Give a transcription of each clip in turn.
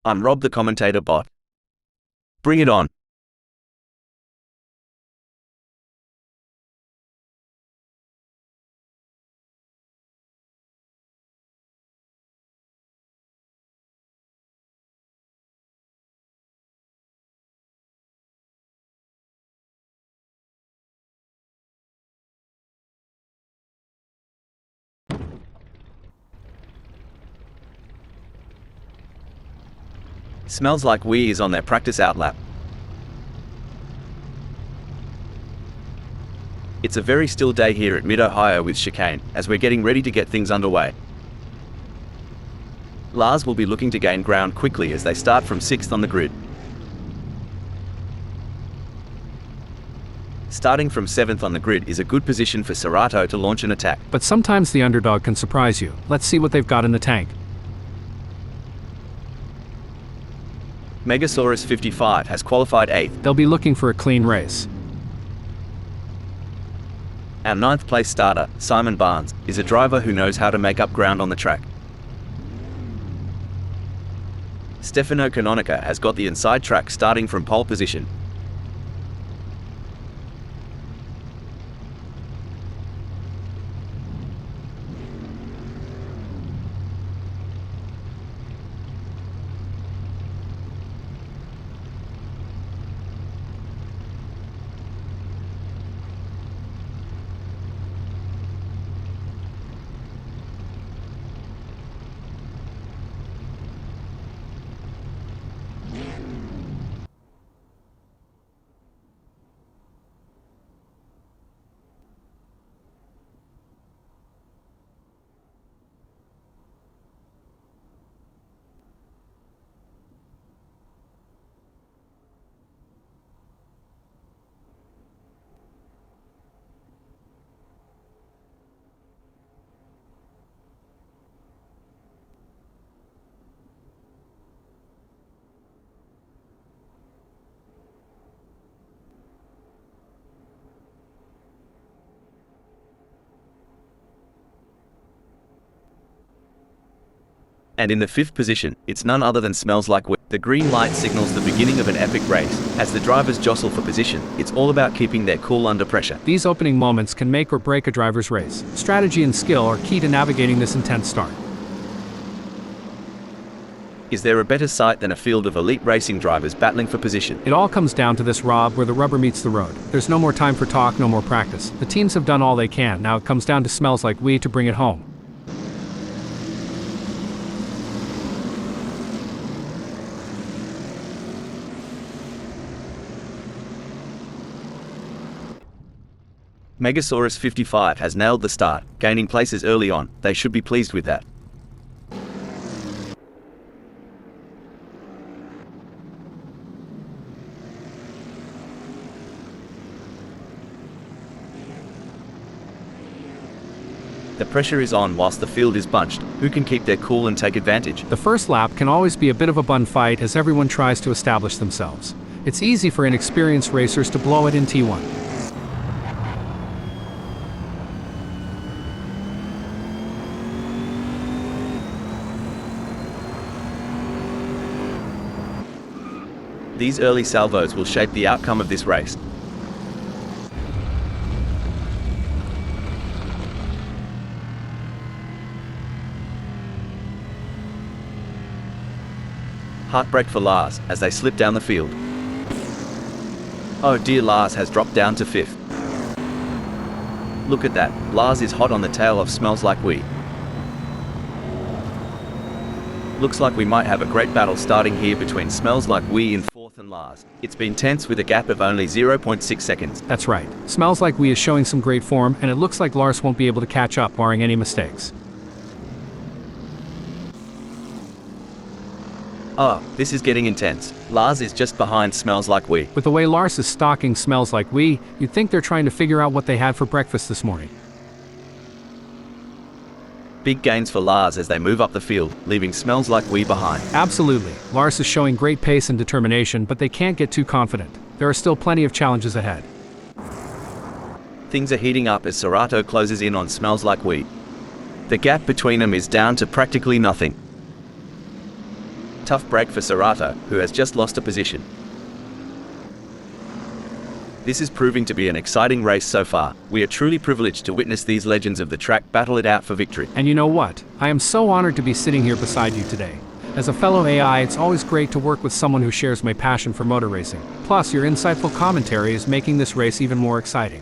I'm Rob the commentator bot. Bring it on. Smells Like We is on their practice outlap. It's a very still day here at Mid-Ohio with Chicane, as we're getting ready to get things underway. Lars will be looking to gain ground quickly as they start from 6th on the grid. Starting from 7th on the grid is a good position for SRT to launch an attack. But sometimes the underdog can surprise you. Let's see what they've got in the tank. Megasaurus 55 has qualified 8th. They'll be looking for a clean race. Our 9th place starter, Simon Barnes, is a driver who knows how to make up ground on the track. Stefano Canonica has got the inside track starting from pole position. And in the 5th position, it's none other than Smells Like We. The green light signals the beginning of an epic race. As the drivers jostle for position, it's all about keeping their cool under pressure. These opening moments can make or break a driver's race. Strategy and skill are key to navigating this intense start. Is there a better sight than a field of elite racing drivers battling for position? It all comes down to this, Rob, where the rubber meets the road. There's no more time for talk, no more practice. The teams have done all they can. Now it comes down to Smells Like We to bring it home. Megasaurus 55 has nailed the start, gaining places early on. They should be pleased with that. The pressure is on whilst the field is bunched. Who can keep their cool and take advantage? The first lap can always be a bit of a bun fight as everyone tries to establish themselves. It's easy for inexperienced racers to blow it in T1. These early salvos will shape the outcome of this race. Heartbreak for Lars as they slip down the field. Oh dear, Lars has dropped down to 5th. Look at that, Lars is hot on the tail of Smells Like We. Looks like we might have a great battle starting here between Smells Like We in 4th and Lars. It's been tense with a gap of only 0.6 seconds. That's right. Smells Like We is showing some great form, and it looks like Lars won't be able to catch up barring any mistakes. Oh, this is getting intense. Lars is just behind Smells Like We. With the way Lars is stalking Smells Like We, you'd think they're trying to figure out what they had for breakfast this morning. Big gains for Lars as they move up the field, leaving Smells Like We behind. Absolutely. Lars is showing great pace and determination, but they can't get too confident. There are still plenty of challenges ahead. Things are heating up as SRT closes in on Smells Like We. The gap between them is down to practically nothing. Tough break for Serrato, who has just lost a position. This is proving to be an exciting race so far. We are truly privileged to witness these legends of the track battle it out for victory. And you know what? I am so honored to be sitting here beside you today. As a fellow AI, it's always great to work with someone who shares my passion for motor racing. Plus, your insightful commentary is making this race even more exciting.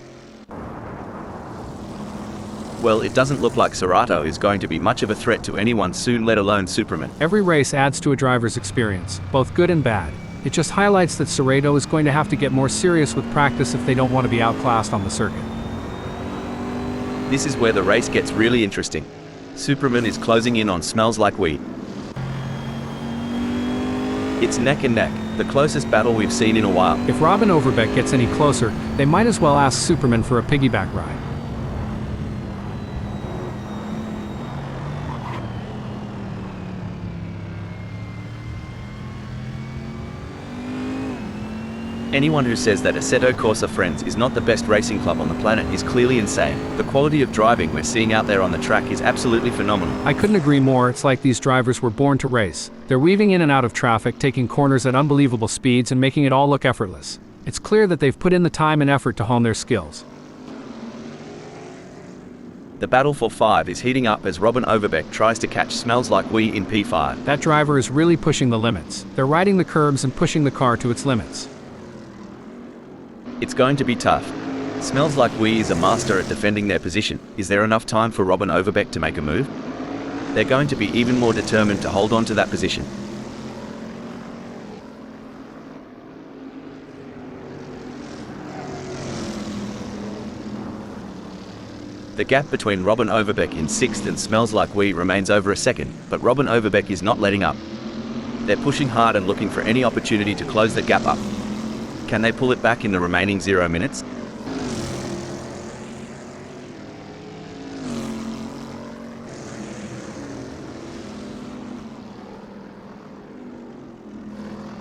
Well, it doesn't look like Serrato is going to be much of a threat to anyone soon, let alone Superman. Every race adds to a driver's experience, both good and bad. It just highlights that Serrato is going to have to get more serious with practice if they don't want to be outclassed on the circuit. This is where the race gets really interesting. Superman is closing in on Smells Like Weed. It's neck and neck, the closest battle we've seen in a while. If Robin Overbeck gets any closer, they might as well ask Superman for a piggyback ride. Anyone who says that Assetto Corsa Friends is not the best racing club on the planet is clearly insane. The quality of driving we're seeing out there on the track is absolutely phenomenal. I couldn't agree more. It's like these drivers were born to race. They're weaving in and out of traffic, taking corners at unbelievable speeds and making it all look effortless. It's clear that they've put in the time and effort to hone their skills. The battle for 5 is heating up as Robin Overbeck tries to catch Smells Like We in P5. That driver is really pushing the limits. They're riding the curbs and pushing the car to its limits. It's going to be tough. Smells Like We is a master at defending their position. Is there enough time for Robin Overbeck to make a move? They're going to be even more determined to hold on to that position. The gap between Robin Overbeck in 6th and Smells Like We remains over a second, but Robin Overbeck is not letting up. They're pushing hard and looking for any opportunity to close the gap up. Can they pull it back in the remaining 0 minutes?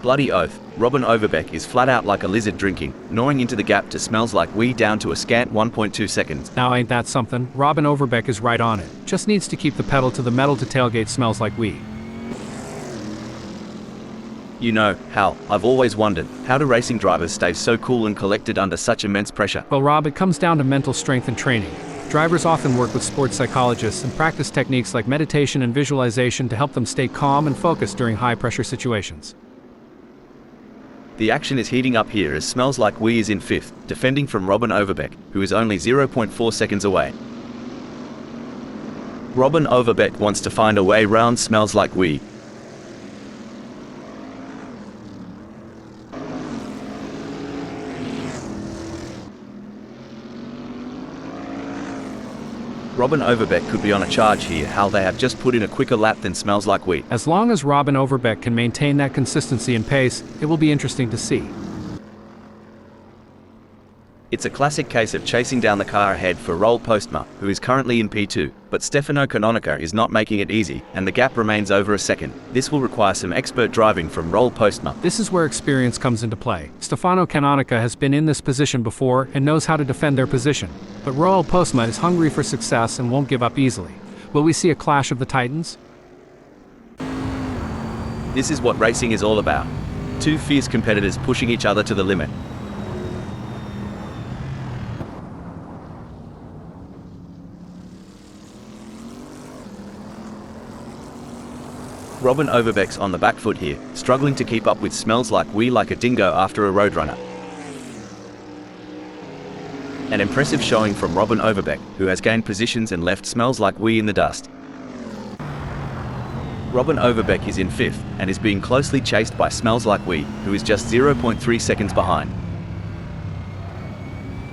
Bloody oath, Robin Overbeck is flat out like a lizard drinking, gnawing into the gap to Smells Like We down to a scant 1.2 seconds. Now ain't that something? Robin Overbeck is right on it. Just needs to keep the pedal to the metal to tailgate Smells Like We. You know, Hal, I've always wondered, how do racing drivers stay so cool and collected under such immense pressure? Well, Rob, it comes down to mental strength and training. Drivers often work with sports psychologists and practice techniques like meditation and visualization to help them stay calm and focused during high-pressure situations. The action is heating up here as Smells Like We is in 5th, defending from Robin Overbeck, who is only 0.4 seconds away. Robin Overbeck wants to find a way round Smells Like We. Robin Overbeck could be on a charge here. How they have just put in a quicker lap than Smells Like We. As long as Robin Overbeck can maintain that consistency and pace, it will be interesting to see. It's a classic case of chasing down the car ahead for Roll Postma, who is currently in P2, but Stefano Canonica is not making it easy, and the gap remains over a second. This will require some expert driving from Roll Postma. This is where experience comes into play. Stefano Canonica has been in this position before and knows how to defend their position. But Royal Postma is hungry for success and won't give up easily. Will we see a clash of the titans? This is what racing is all about. Two fierce competitors pushing each other to the limit. Robin Overbeck's on the back foot here, struggling to keep up with Smells Like We like a dingo after a roadrunner. An impressive showing from Robin Overbeck, who has gained positions and left Smells Like We in the dust. Robin Overbeck is in 5th, and is being closely chased by Smells Like We, who is just 0.3 seconds behind.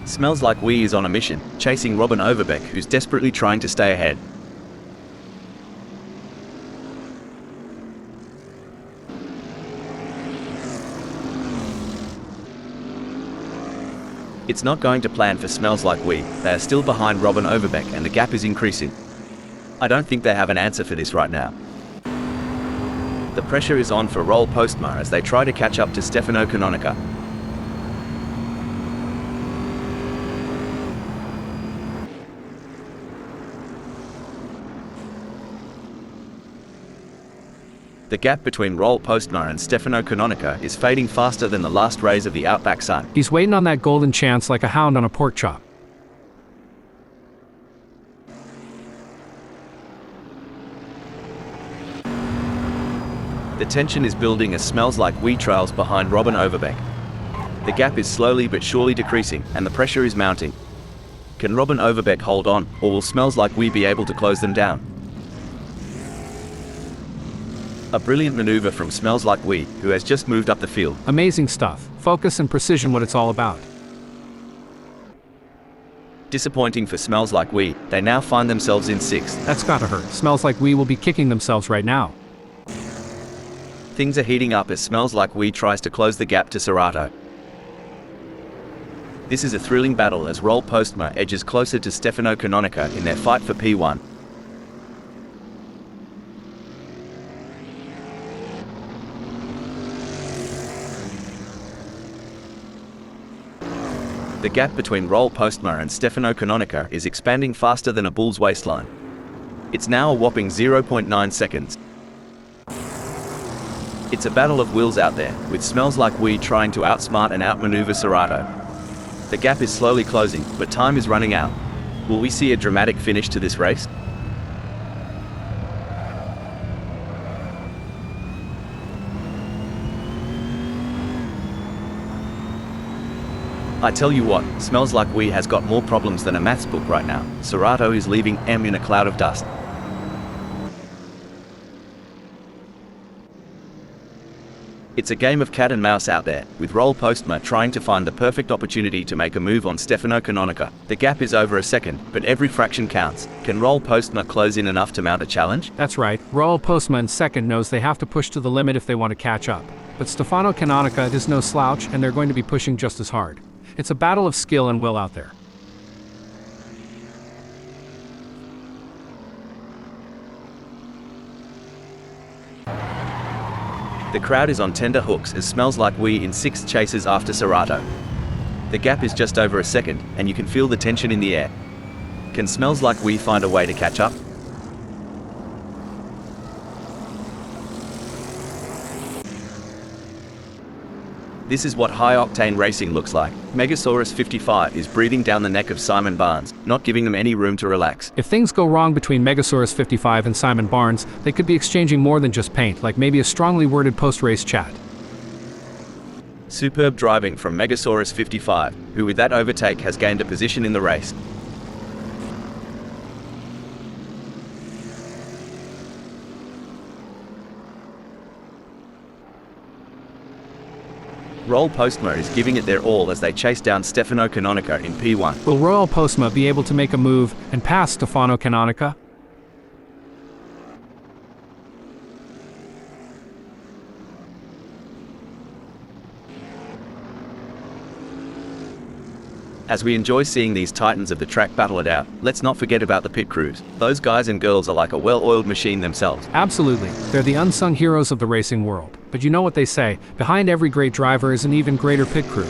Smells Like We is on a mission, chasing Robin Overbeck, who's desperately trying to stay ahead. It's not going to plan for Smells Like We. They are still behind Robin Overbeck and the gap is increasing. I don't think they have an answer for this right now. The pressure is on for Roll Postma as they try to catch up to Stefano Canonica. The gap between Roel Postma and Stefano Canonica is fading faster than the last rays of the outback sun. He's waiting on that golden chance like a hound on a pork chop. The tension is building as Smells Like Wee trails behind Robin Overbeck. The gap is slowly but surely decreasing, and the pressure is mounting. Can Robin Overbeck hold on, or will Smells Like Wee be able to close them down? A brilliant maneuver from Smells Like Wee, who has just moved up the field. Amazing stuff. Focus and precision, what it's all about. Disappointing for Smells Like Wee, they now find themselves in 6th. That's gotta hurt. Smells like Wee will be kicking themselves right now. Things are heating up as Smells Like Wee tries to close the gap to Serato. This is a thrilling battle as Roel Postma edges closer to Stefano Canonica in their fight for P1. The gap between Roel Postma and Stefano Canonica is expanding faster than a bull's waistline. It's now a whopping 0.9 seconds. It's a battle of wills out there, with Smells Like Wee trying to outsmart and outmaneuver Serato. The gap is slowly closing, but time is running out. Will we see a dramatic finish to this race? I tell you what, Smells Like Wee has got more problems than a maths book right now. Serato is leaving M in a cloud of dust. It's a game of cat and mouse out there, with Roel Postma trying to find the perfect opportunity to make a move on Stefano Canonica. The gap is over a second, but every fraction counts. Can Roel Postma close in enough to mount a challenge? That's right. Roel Postma in second knows they have to push to the limit if they want to catch up. But Stefano Canonica is no slouch, and they're going to be pushing just as hard. It's a battle of skill and will out there. The crowd is on tender hooks as Smells Like Wee in 6th chases after Serato. The gap is just over a second, and you can feel the tension in the air. Can Smells Like Wee find a way to catch up? This is what high-octane racing looks like. Megasaurus 55 is breathing down the neck of Simon Barnes, not giving them any room to relax. If things go wrong between Megasaurus 55 and Simon Barnes, they could be exchanging more than just paint, like maybe a strongly worded post-race chat. Superb driving from Megasaurus 55, who with that overtake has gained a position in the race. Roel Postma is giving it their all as they chase down Stefano Canonica in P1. Will Roel Postma be able to make a move and pass Stefano Canonica? As we enjoy seeing these titans of the track battle it out, let's not forget about the pit crews. Those guys and girls are like a well-oiled machine themselves. Absolutely. They're the unsung heroes of the racing world. But you know what they say, behind every great driver is an even greater pit crew.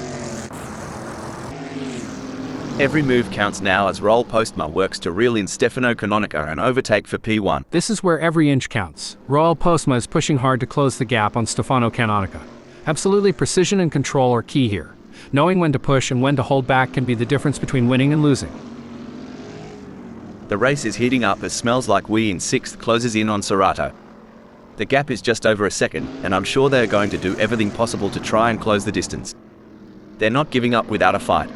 Every move counts now as Roel Postma works to reel in Stefano Canonica and overtake for P1. This is where every inch counts. Roel Postma is pushing hard to close the gap on Stefano Canonica. Absolutely, precision and control are key here. Knowing when to push and when to hold back can be the difference between winning and losing. The race is heating up as Smells Like Wee in 6th closes in on Serato. The gap is just over a second, and I'm sure they're going to do everything possible to try and close the distance. They're not giving up without a fight.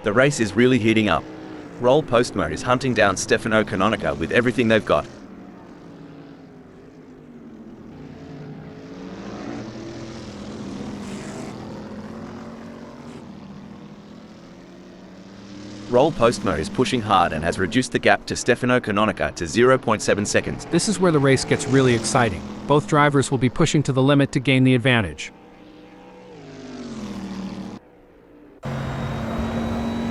The race is really heating up. Roel Postma is hunting down Stefano Canonica with everything they've got. Roel Postma is pushing hard and has reduced the gap to Stefano Canonica to 0.7 seconds. This is where the race gets really exciting. Both drivers will be pushing to the limit to gain the advantage.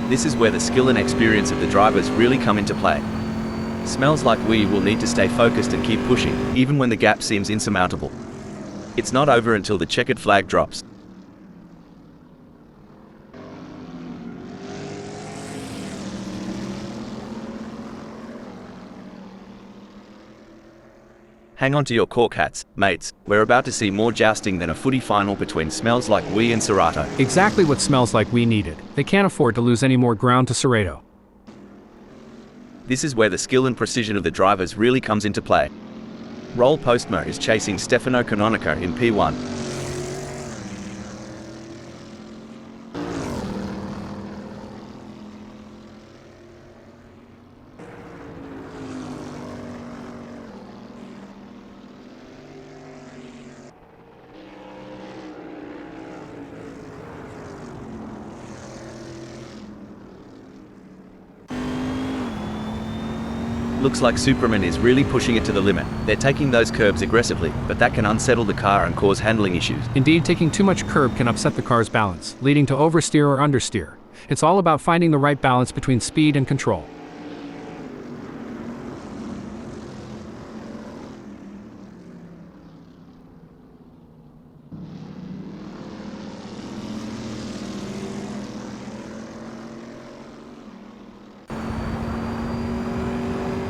This is where the skill and experience of the drivers really come into play. Smells Like Wee will need to stay focused and keep pushing, even when the gap seems insurmountable. It's not over until the checkered flag drops. Hang on to your cork hats, mates. We're about to see more jousting than a footy final between Smells Like We and Serrato. Exactly what Smells Like We needed. They can't afford to lose any more ground to Serrato. This is where the skill and precision of the drivers really comes into play. Roll Postma is chasing Stefano Canonica in P1. Looks like Superman is really pushing it to the limit. They're taking those curbs aggressively, but that can unsettle the car and cause handling issues. Indeed, taking too much curb can upset the car's balance, leading to oversteer or understeer. It's all about finding the right balance between speed and control.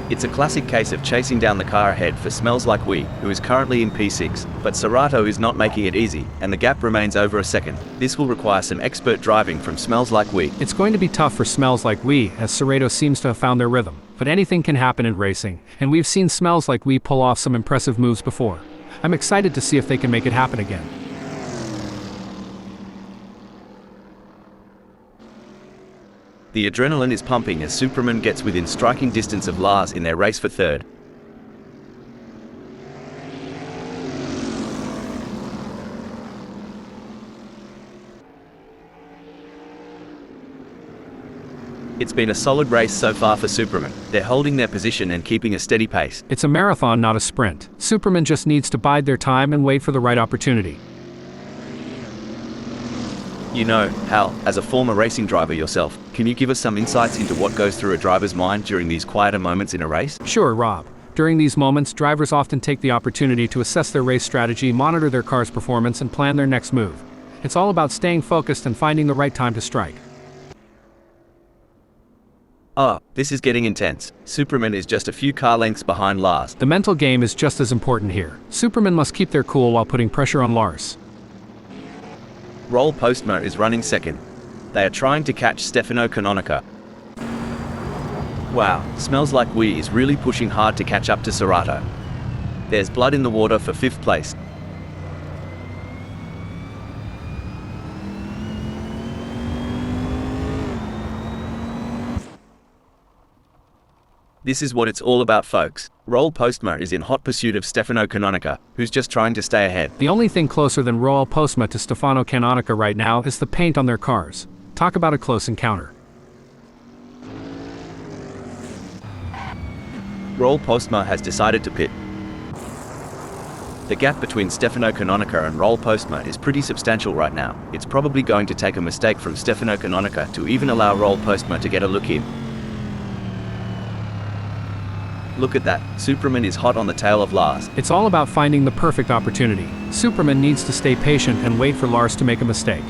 It's a classic case of chasing down the car ahead for Smells Like We, who is currently in P6, but Serrato is not making it easy, and the gap remains over a second. This will require some expert driving from Smells Like We. It's going to be tough for Smells Like We, as Serrato seems to have found their rhythm. But anything can happen in racing, and we've seen Smells Like We pull off some impressive moves before. I'm excited to see if they can make it happen again. The adrenaline is pumping as Superman gets within striking distance of Lars in their race for third. It's been a solid race so far for Superman. They're holding their position and keeping a steady pace. It's a marathon, not a sprint. Superman just needs to bide their time and wait for the right opportunity. You know, Hal, as a former racing driver yourself, can you give us some insights into what goes through a driver's mind during these quieter moments in a race? Sure, Rob. During these moments, drivers often take the opportunity to assess their race strategy, monitor their car's performance, and plan their next move. It's all about staying focused and finding the right time to strike. Oh, this is getting intense. Superman is just a few car lengths behind Lars. The mental game is just as important here. Superman must keep their cool while putting pressure on Lars. Roll Postma is running second. They are trying to catch Stefano Canonica. Wow, Smells Like We is really pushing hard to catch up to Serrato. There's blood in the water for fifth place. This is what it's all about, folks. Roll Postma is in hot pursuit of Stefano Canonica, who's just trying to stay ahead. The only thing closer than Royal Postma to Stefano Canonica right now is the paint on their cars. Talk about a close encounter. Roll Postma has decided to pit. The gap between Stefano Canonica and Roll Postma is pretty substantial right now. It's probably going to take a mistake from Stefano Canonica to even allow Roll Postma to get a look in. Look at that, Superman is hot on the tail of Lars. It's all about finding the perfect opportunity. Superman needs to stay patient and wait for Lars to make a mistake.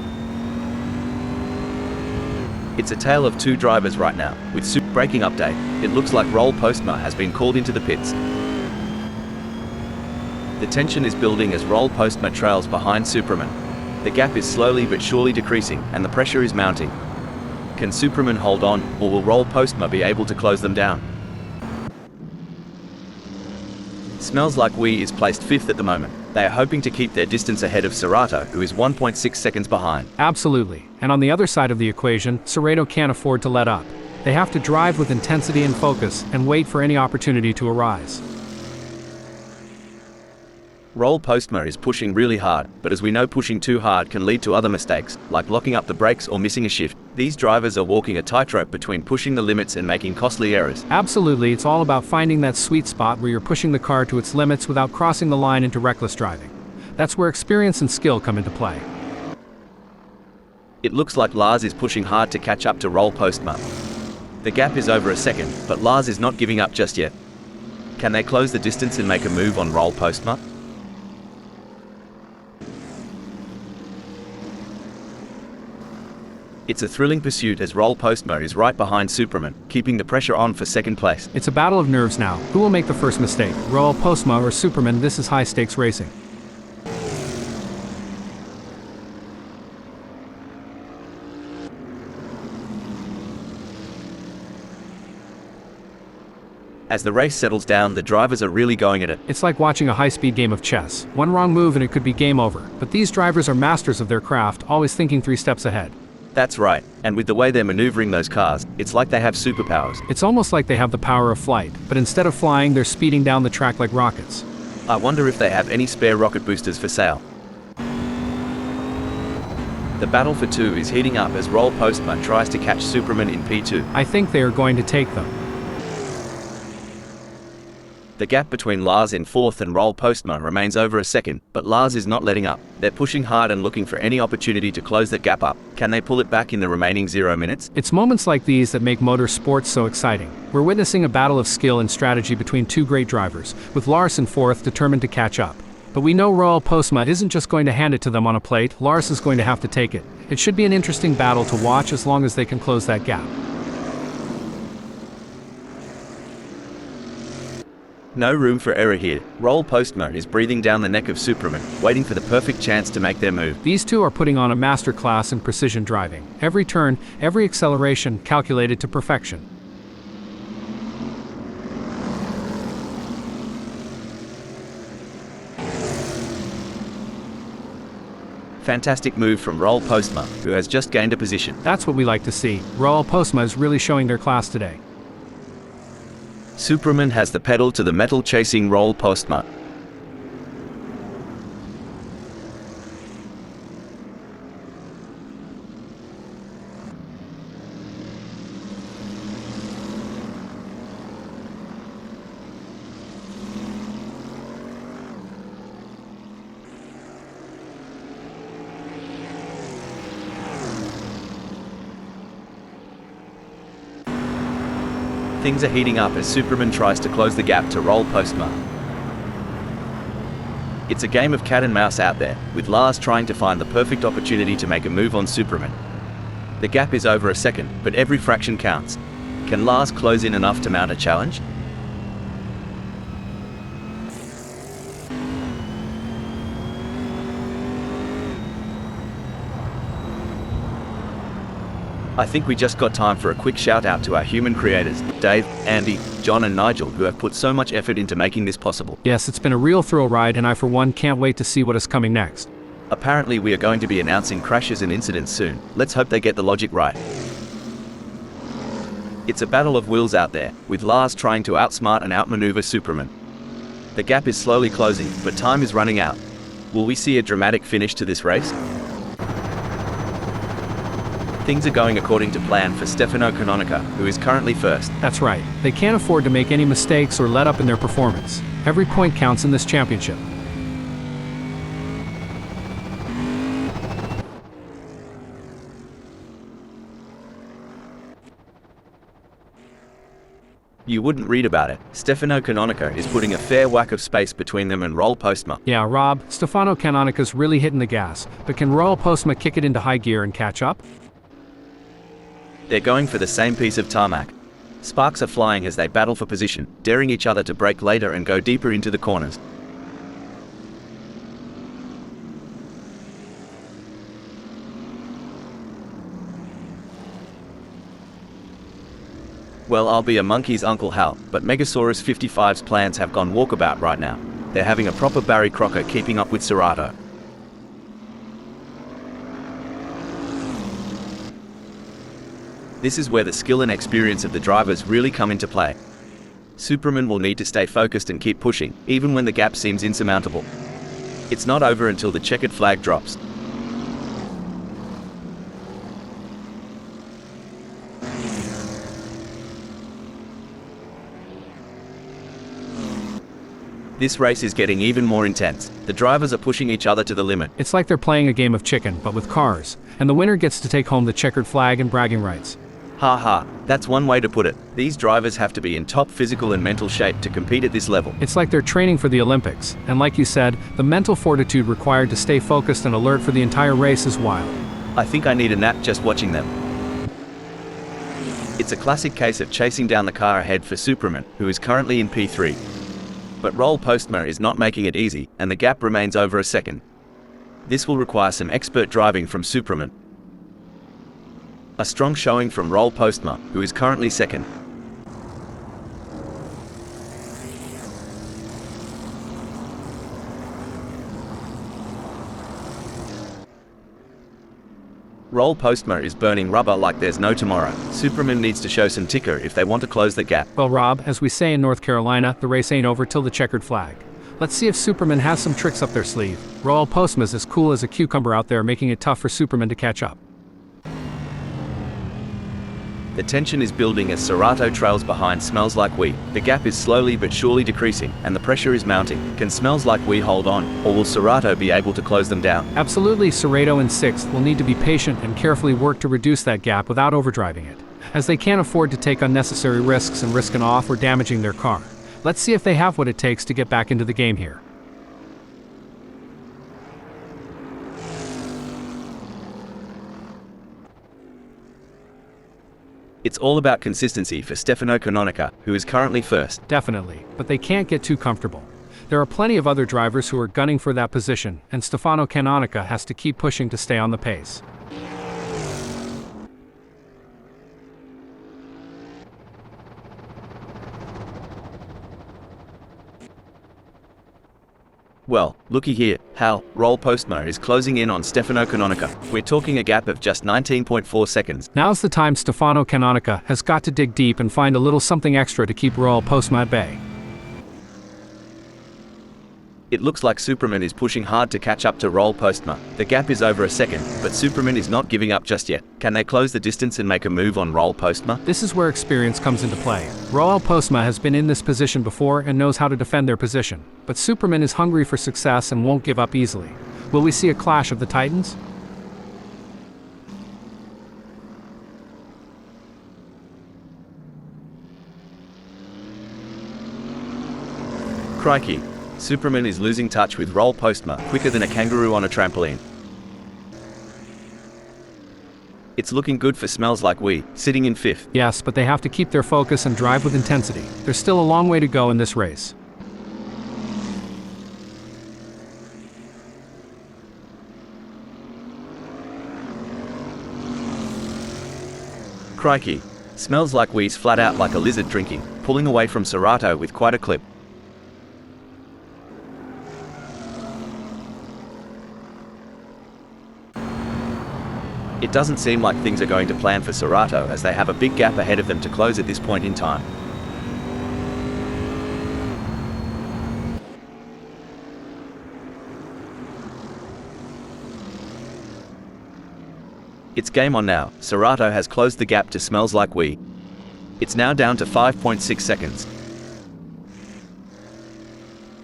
It's a tale of two drivers right now. With braking update, it looks like Roll Postma has been called into the pits. The tension is building as Roll Postma trails behind Superman. The gap is slowly but surely decreasing, and the pressure is mounting. Can Superman hold on, or will Roll Postma be able to close them down? Smells Like We is placed fifth at the moment. They are hoping to keep their distance ahead of Serrato, who is 1.6 seconds behind. Absolutely. And on the other side of the equation, Serrato can't afford to let up. They have to drive with intensity and focus and wait for any opportunity to arise. Roll Postma is pushing really hard, but as we know, pushing too hard can lead to other mistakes, like locking up the brakes or missing a shift. These drivers are walking a tightrope between pushing the limits and making costly errors. Absolutely, it's all about finding that sweet spot where you're pushing the car to its limits without crossing the line into reckless driving. That's where experience and skill come into play. It looks like Lars is pushing hard to catch up to Roll Postma. The gap is over a second, but Lars is not giving up just yet. Can they close the distance and make a move on Roll Postma? It's a thrilling pursuit as Roll Postma is right behind Superman, keeping the pressure on for second place. It's a battle of nerves now. Who will make the first mistake? Royal Postma or Superman? This is high-stakes racing. As the race settles down, the drivers are really going at it. It's like watching a high-speed game of chess. One wrong move and it could be game over. But these drivers are masters of their craft, always thinking 3 steps ahead. That's right, and with the way they're maneuvering those cars, it's like they have superpowers. It's almost like they have the power of flight, but instead of flying, they're speeding down the track like rockets. I wonder if they have any spare rocket boosters for sale. The battle for 2 is heating up as Roll Postma tries to catch Superman in P2. I think they are going to take them. The gap between Lars in 4th and Roll Postma remains over a second, but Lars is not letting up. They're pushing hard and looking for any opportunity to close that gap up. Can they pull it back in the remaining 0 minutes? It's moments like these that make motorsports so exciting. We're witnessing a battle of skill and strategy between 2 great drivers, with Lars in 4th determined to catch up. But we know Royal Postma isn't just going to hand it to them on a plate. Lars is going to have to take it. It should be an interesting battle to watch as long as they can close that gap. No room for error here. Roll Postma is breathing down the neck of Superman, waiting for the perfect chance to make their move. These 2 are putting on a masterclass in precision driving. Every turn, every acceleration calculated to perfection. Fantastic move from Roll Postma, who has just gained a position. That's what we like to see. Royal Postma is really showing their class today. Superman has the pedal to the metal, chasing Roll Postma. Things are heating up as Superman tries to close the gap to Roll Postma. It's a game of cat and mouse out there, with Lars trying to find the perfect opportunity to make a move on Superman. The gap is over a second, but every fraction counts. Can Lars close in enough to mount a challenge? I think we just got time for a quick shout out to our human creators, Dave, Andy, John and Nigel, who have put so much effort into making this possible. Yes, it's been a real thrill ride and I for one can't wait to see what is coming next. Apparently we are going to be announcing crashes and incidents soon. Let's hope they get the logic right. It's a battle of wills out there, with Lars trying to outsmart and outmaneuver Superman. The gap is slowly closing, but time is running out. Will we see a dramatic finish to this race? Things are going according to plan for Stefano Canonica, who is currently first. That's right. They can't afford to make any mistakes or let up in their performance. Every point counts in this championship. You wouldn't read about it. Stefano Canonica is putting a fair whack of space between them and Roll Postma. Yeah, Rob, Stefano Canonica's really hitting the gas, but can Royal Postma kick it into high gear and catch up? They're going for the same piece of tarmac. Sparks are flying as they battle for position, daring each other to brake later and go deeper into the corners. Well, I'll be a monkey's Uncle Hal, but Megasaurus 55's plans have gone walkabout right now. They're having a proper Barry Crocker keeping up with Serato. This is where the skill and experience of the drivers really come into play. Superman will need to stay focused and keep pushing, even when the gap seems insurmountable. It's not over until the checkered flag drops. This race is getting even more intense. The drivers are pushing each other to the limit. It's like they're playing a game of chicken, but with cars. And the winner gets to take home the checkered flag and bragging rights. Ha ha, that's one way to put it. These drivers have to be in top physical and mental shape to compete at this level. It's like they're training for the Olympics. And like you said, the mental fortitude required to stay focused and alert for the entire race is wild. I think I need a nap just watching them. It's a classic case of chasing down the car ahead for Superman, who is currently in P3. But Roll Postma is not making it easy, and the gap remains over a second. This will require some expert driving from Superman. A strong showing from Roll Postma, who is currently second. Roll Postma is burning rubber like there's no tomorrow. Superman needs to show some ticker if they want to close the gap. Well, Rob, as we say in North Carolina, the race ain't over till the checkered flag. Let's see if Superman has some tricks up their sleeve. Roll Postma's as cool as a cucumber out there, making it tough for Superman to catch up. The tension is building as Serato trails behind Smells Like We. The gap is slowly but surely decreasing, and the pressure is mounting. Can Smells Like We hold on, or will Serato be able to close them down? Absolutely, Serato in sixth will need to be patient and carefully work to reduce that gap without overdriving it, as they can't afford to take unnecessary risks and risk an off or damaging their car. Let's see if they have what it takes to get back into the game here. It's all about consistency for Stefano Canonica, who is currently first. Definitely, but they can't get too comfortable. There are plenty of other drivers who are gunning for that position, and Stefano Canonica has to keep pushing to stay on the pace. Well, looky here, Hal, Roll Postma is closing in on Stefano Canonica. We're talking a gap of just 19.4 seconds. Now's the time Stefano Canonica has got to dig deep and find a little something extra to keep Roll Postma at bay. It looks like Superman is pushing hard to catch up to Roll Postma. The gap is over a second, but Superman is not giving up just yet. Can they close the distance and make a move on Roll Postma? This is where experience comes into play. Roll Postma has been in this position before and knows how to defend their position. But Superman is hungry for success and won't give up easily. Will we see a clash of the Titans? Crikey. Superman is losing touch with Roll Postma, quicker than a kangaroo on a trampoline. It's looking good for Smells Like We, sitting in fifth. Yes, but they have to keep their focus and drive with intensity. There's still a long way to go in this race. Crikey. Smells Like We's flat out like a lizard drinking, pulling away from Serato with quite a clip. It doesn't seem like things are going to plan for Serato, as they have a big gap ahead of them to close at this point in time. It's game on now. Serato has closed the gap to Smells Like We. It's now down to 5.6 seconds.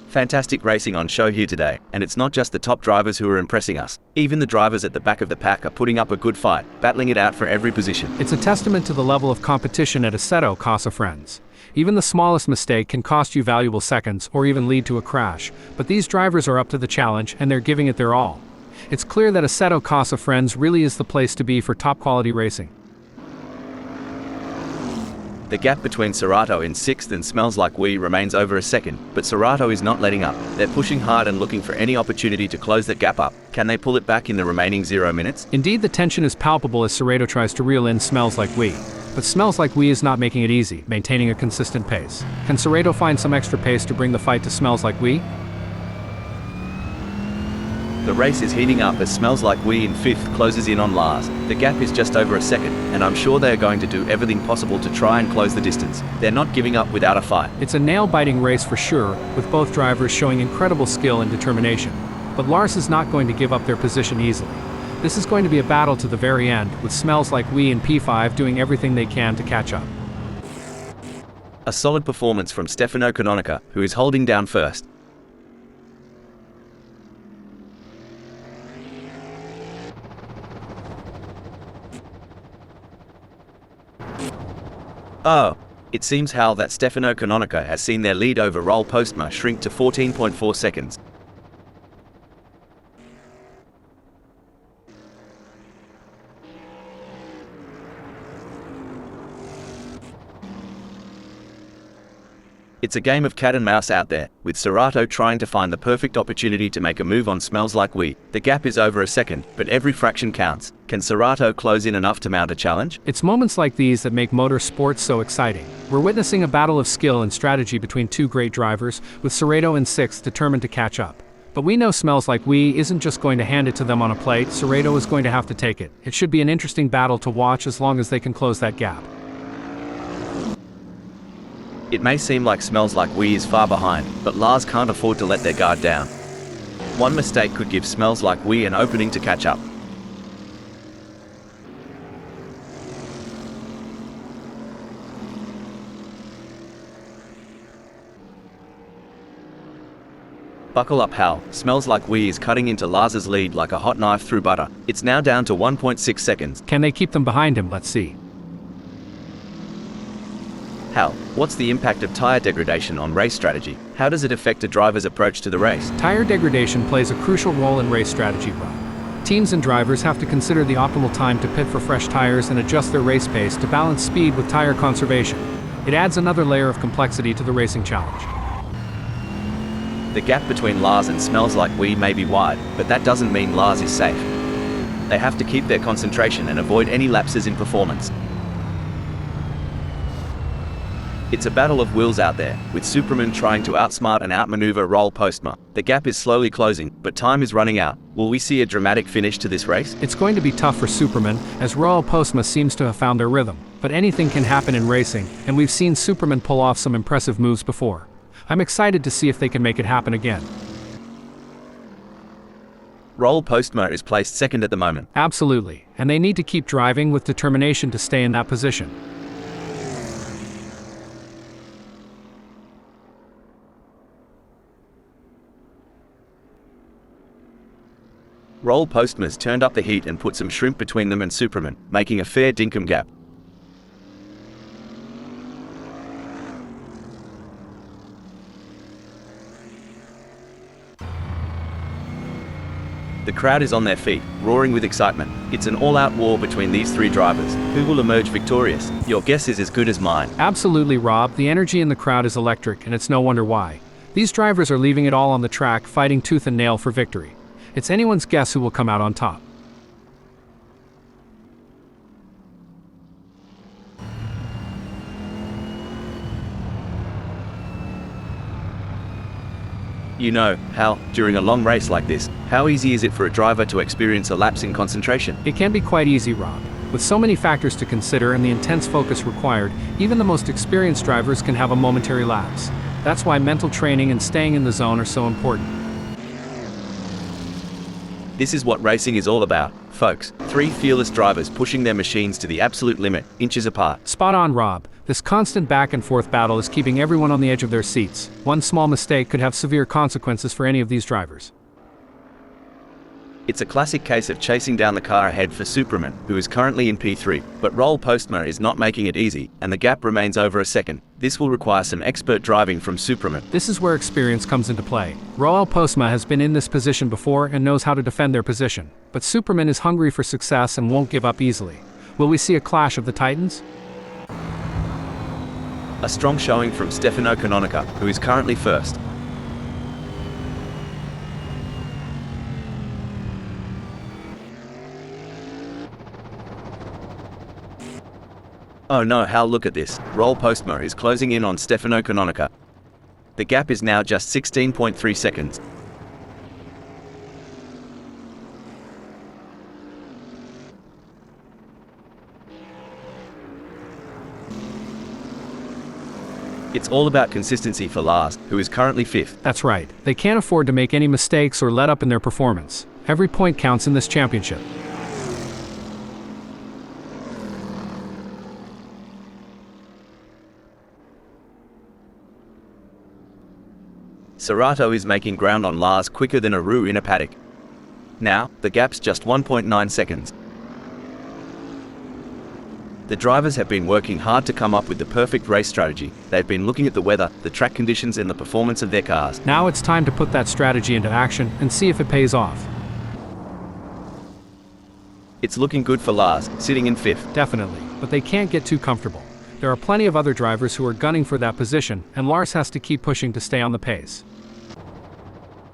Fantastic racing on show here today, and it's not just the top drivers who are impressing us. Even the drivers at the back of the pack are putting up a good fight, battling it out for every position. It's a testament to the level of competition at Assetto Corsa, friends. Even the smallest mistake can cost you valuable seconds or even lead to a crash, but these drivers are up to the challenge and they're giving it their all. It's clear that Assetto Corsa, friends, really is the place to be for top quality racing. The gap between Serato in sixth and Smells Like We remains over a second, but Serato is not letting up. They're pushing hard and looking for any opportunity to close that gap up. Can they pull it back in the remaining 0 minutes? Indeed, the tension is palpable as Serato tries to reel in Smells Like We. But Smells Like We is not making it easy, maintaining a consistent pace. Can Serato find some extra pace to bring the fight to Smells Like We? The race is heating up as Smells Like We in fifth closes in on last. The gap is just over a second, and I'm sure they are going to do everything possible to try and close the distance. They're not giving up without a fight. It's a nail-biting race for sure, with both drivers showing incredible skill and determination. But Lars is not going to give up their position easily. This is going to be a battle to the very end, with Smells Like We in P5 doing everything they can to catch up. A solid performance from Stefano Canonica, who is holding down first. Oh, it seems, Hal, that Stefano Canonica has seen their lead over Roll Postma shrink to 14.4 seconds. It's a game of cat and mouse out there, with Serrato trying to find the perfect opportunity to make a move on Smells Like We. The gap is over a second, but every fraction counts. Can Serrato close in enough to mount a challenge? It's moments like these that make motorsports so exciting. We're witnessing a battle of skill and strategy between two great drivers, with Serrato in sixth determined to catch up. But we know Smells Like We isn't just going to hand it to them on a plate. Serrato is going to have to take it. It should be an interesting battle to watch as long as they can close that gap. It may seem like Smells Like We is far behind, but Lars can't afford to let their guard down. One mistake could give Smells Like We an opening to catch up. Buckle up, Hal. Smells Like We is cutting into Lars's lead like a hot knife through butter. It's now down to 1.6 seconds. Can they keep them behind him? Let's see. Hal, what's the impact of tire degradation on race strategy? How does it affect a driver's approach to the race? Tire degradation plays a crucial role in race strategy, Rob. Teams and drivers have to consider the optimal time to pit for fresh tires and adjust their race pace to balance speed with tire conservation. It adds another layer of complexity to the racing challenge. The gap between Lars and Smells Like We may be wide, but that doesn't mean Lars is safe. They have to keep their concentration and avoid any lapses in performance. It's a battle of wills out there, with Superman trying to outsmart and outmaneuver Roll Postma. The gap is slowly closing, but time is running out. Will we see a dramatic finish to this race? It's going to be tough for Superman, as Royal Postma seems to have found their rhythm. But anything can happen in racing, and we've seen Superman pull off some impressive moves before. I'm excited to see if they can make it happen again. Roll Postma is placed second at the moment. Absolutely, and they need to keep driving with determination to stay in that position. Roll Postma's turned up the heat and put some shrimp between them and Superman, making a fair dinkum gap. The crowd is on their feet, roaring with excitement. It's an all-out war between these three drivers. Who will emerge victorious? Your guess is as good as mine. Absolutely, Rob. The energy in the crowd is electric, and it's no wonder why. These drivers are leaving it all on the track, fighting tooth and nail for victory. It's anyone's guess who will come out on top. You know, Hal, during a long race like this, how easy is it for a driver to experience a lapse in concentration? It can be quite easy, Rob. With so many factors to consider and the intense focus required, even the most experienced drivers can have a momentary lapse. That's why mental training and staying in the zone are so important. This is what racing is all about, folks. Three fearless drivers pushing their machines to the absolute limit, inches apart. Spot on, Rob. This constant back and forth battle is keeping everyone on the edge of their seats. One small mistake could have severe consequences for any of these drivers. It's a classic case of chasing down the car ahead for Superman, who is currently in P3, but Roll Postma is not making it easy, and the gap remains over a second. This will require some expert driving from Superman. This is where experience comes into play. Royal Postma has been in this position before and knows how to defend their position, but Superman is hungry for success and won't give up easily. Will we see a clash of the Titans? A strong showing from Stefano Canonica, who is currently first. Oh no, Hal, look at this. Roll Postma is closing in on Stefano Canonica. The gap is now just 16.3 seconds. It's all about consistency for Lars, who is currently fifth. That's right. They can't afford to make any mistakes or let up in their performance. Every point counts in this championship. Serrato is making ground on Lars quicker than a roux in a paddock. Now, the gap's just 1.9 seconds. The drivers have been working hard to come up with the perfect race strategy. They've been looking at the weather, the track conditions, and the performance of their cars. Now it's time to put that strategy into action and see if it pays off. It's looking good for Lars, sitting in fifth. Definitely, but they can't get too comfortable. There are plenty of other drivers who are gunning for that position, and Lars has to keep pushing to stay on the pace.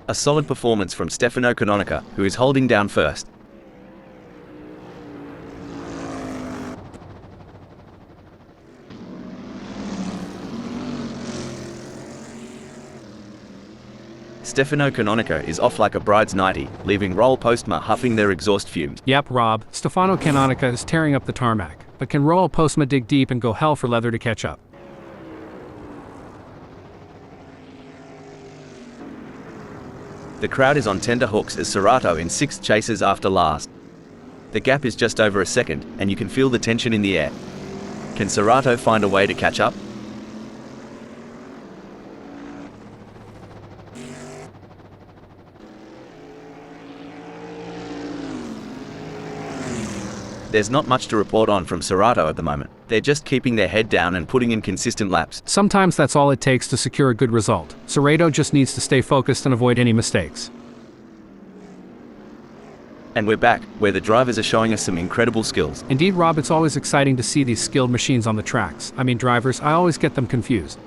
A solid performance from Stefano Canonica, who is holding down first. Stefano Canonica is off like a bride's nightie, leaving Roll Postma huffing their exhaust fumes. Yep, Rob, Stefano Canonica is tearing up the tarmac, but can Royal Postma dig deep and go hell for leather to catch up? The crowd is on tender hooks as Serrato in 6th chases after last. The gap is just over a second, and you can feel the tension in the air. Can Serrato find a way to catch up? There's not much to report on from Serrato at the moment. They're just keeping their head down and putting in consistent laps. Sometimes that's all it takes to secure a good result. Serrato just needs to stay focused and avoid any mistakes. And we're back, where the drivers are showing us some incredible skills. Indeed, Rob, it's always exciting to see these skilled machines on the tracks. I mean drivers, I always get them confused.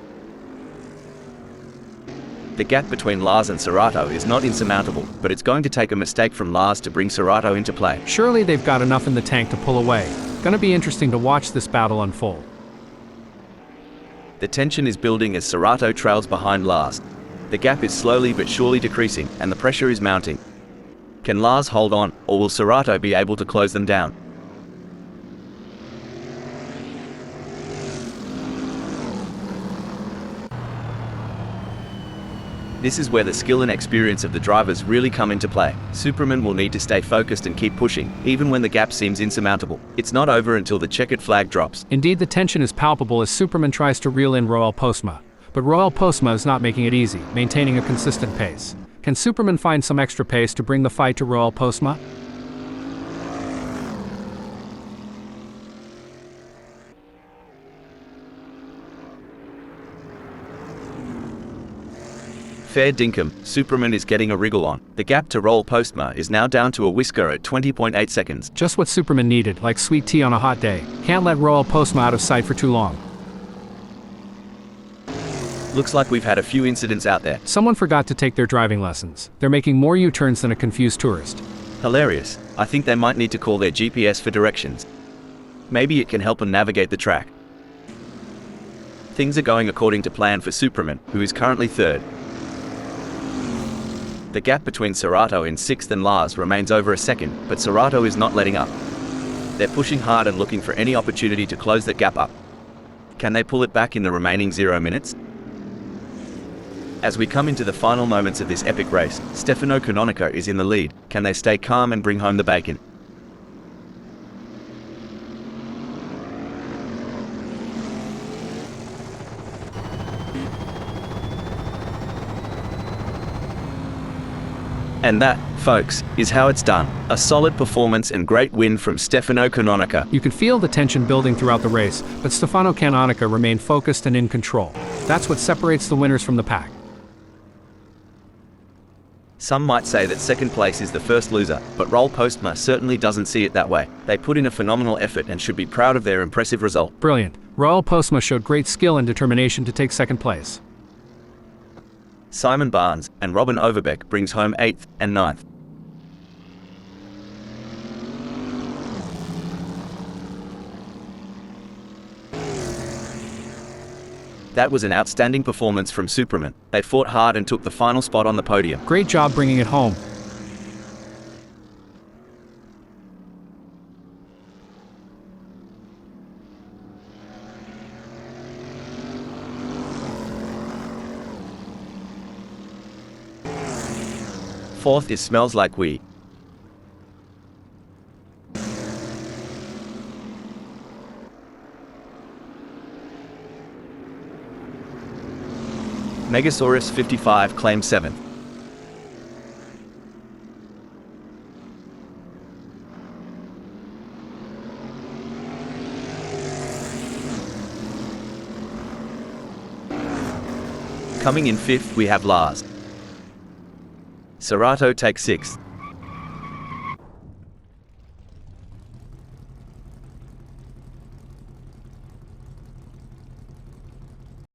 The gap between Lars and Serrato is not insurmountable, but it's going to take a mistake from Lars to bring Serrato into play. Surely they've got enough in the tank to pull away. Gonna be interesting to watch this battle unfold. The tension is building as Serrato trails behind Lars. The gap is slowly but surely decreasing, and the pressure is mounting. Can Lars hold on, or will Serrato be able to close them down? This is where the skill and experience of the drivers really come into play. Superman will need to stay focused and keep pushing, even when the gap seems insurmountable. It's not over until the checkered flag drops. Indeed, the tension is palpable as Superman tries to reel in Royal Postma. But Royal Postma is not making it easy, maintaining a consistent pace. Can Superman find some extra pace to bring the fight to Royal Postma? Fair dinkum, Superman is getting a wriggle on. The gap to Roll Postma is now down to a whisker at 20.8 seconds. Just what Superman needed, like sweet tea on a hot day. Can't let Royal Postma out of sight for too long. Looks like we've had a few incidents out there. Someone forgot to take their driving lessons. They're making more U-turns than a confused tourist. Hilarious. I think they might need to call their GPS for directions. Maybe it can help them navigate the track. Things are going according to plan for Superman, who is currently third. The gap between Serrato in 6th and Lars remains over a second, but Serrato is not letting up. They're pushing hard and looking for any opportunity to close that gap up. Can they pull it back in the remaining 0 minutes? As we come into the final moments of this epic race, Stefano Canonica is in the lead. Can they stay calm and bring home the bacon? And that, folks, is how it's done. A solid performance and great win from Stefano Canonica. You could feel the tension building throughout the race, but Stefano Canonica remained focused and in control. That's what separates the winners from the pack. Some might say that second place is the first loser, but Roll Postma certainly doesn't see it that way. They put in a phenomenal effort and should be proud of their impressive result. Brilliant. Royal Postma showed great skill and determination to take second place. Simon Barnes and Robin Overbeck brings home 8th and 9th. That was an outstanding performance from Superman. They fought hard and took the final spot on the podium. Great job bringing it home. Fourth is Smells Like We. Megasaurus 55 claims 7th. Coming in 5th we have Lars. Serrato takes 6th.